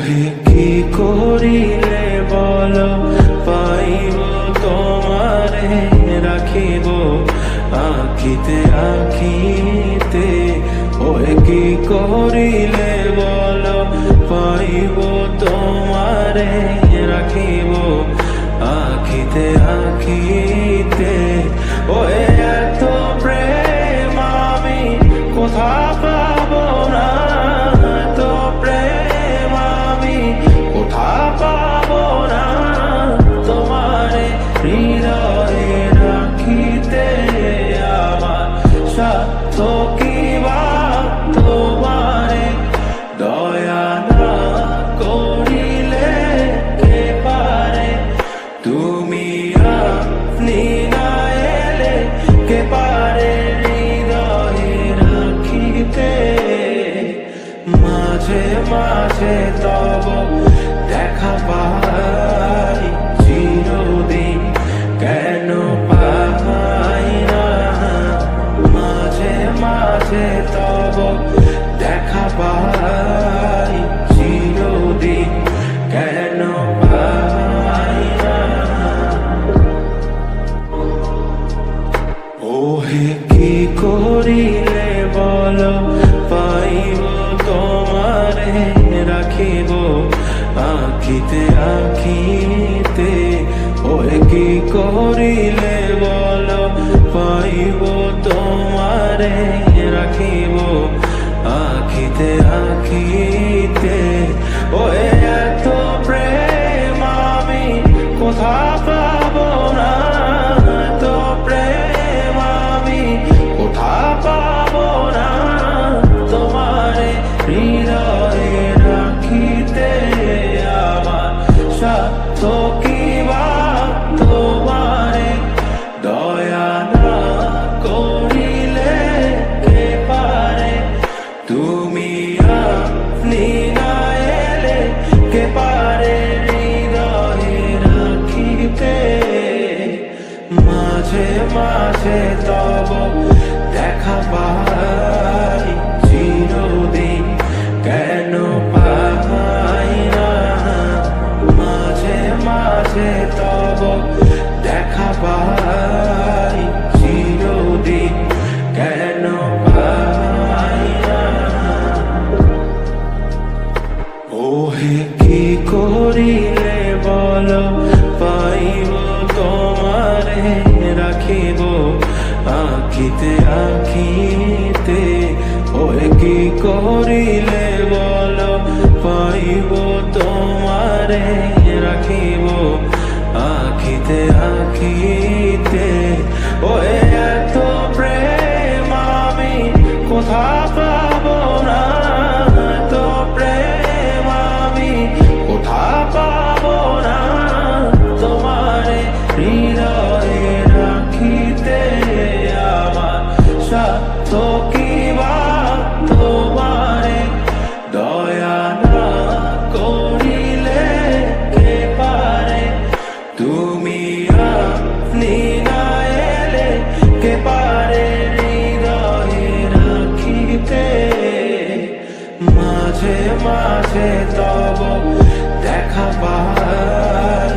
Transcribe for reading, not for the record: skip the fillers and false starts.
ওহে কি করিলে বলো পাইব তোমারে রাখিব আখিতে আখিতে। ওহে কি করিলে বলো পাইব তোমারে রাখিব আখিতে আখিতে। ওহে এত প্রেম আমি কোথা পাবো না, এত প্রেম আমি কোথা পাবো না। তোমারে হৃদয়ে রাখিতে আমার সাধ্য কি বা তোমারে দয়া না করিলে কে পারে। তুমি আপনি না এলে কে পারে হৃদয়ে রাখিতে। মাঝে মাঝে তব দেখা পাই চিরদিন কেন পাই না। মাঝে মাঝে তব দেখা পাই চিরদিন কেন পাই না। ওহে কি করিলে বলো পাইব তোমারে রাখিব আখিতে আখিতে। ওহে কি করিলে বলো পাইব তোমারে রাখিব আখিতে আখিতে। ওহে এত প্রেম আমি কোথা পাবো না, এত প্রেম আমি কোথা পাবো না। তোমারে হৃদয়ে রাখিতে আমার সাধ্য কি বা তোমারে দয়া না করিলে কে পারে। তুমি আপনি না এলে কে পারে হৃদয়ে রাখিতে। মাঝে মাঝে তব দেখা পাই চিরদিন কেন পাই না। মাঝে মাঝে তব দেখা পাই চিরদিন কেন পাই না। ওহে কি করিলে বলো পাইব তোমারে রাখিব আখিতে আখিতে। ওহে কি করিলে বলো পাইব তোমারে রাখিব আখিতে আখিতে। ওহে এত প্রেম আমি কোথা পাবো না, এত প্রেম আমি কোথা পাবো না। তোমারে হৃদয়ে রাখিতে আমার সাধ্য কি বা তোমারে দয়া না করিলে কে পারে। তুমি আপনি না এলে কে পারে হৃদয়ে রাখিতে। মাঝে মাঝে তব দেখা পাই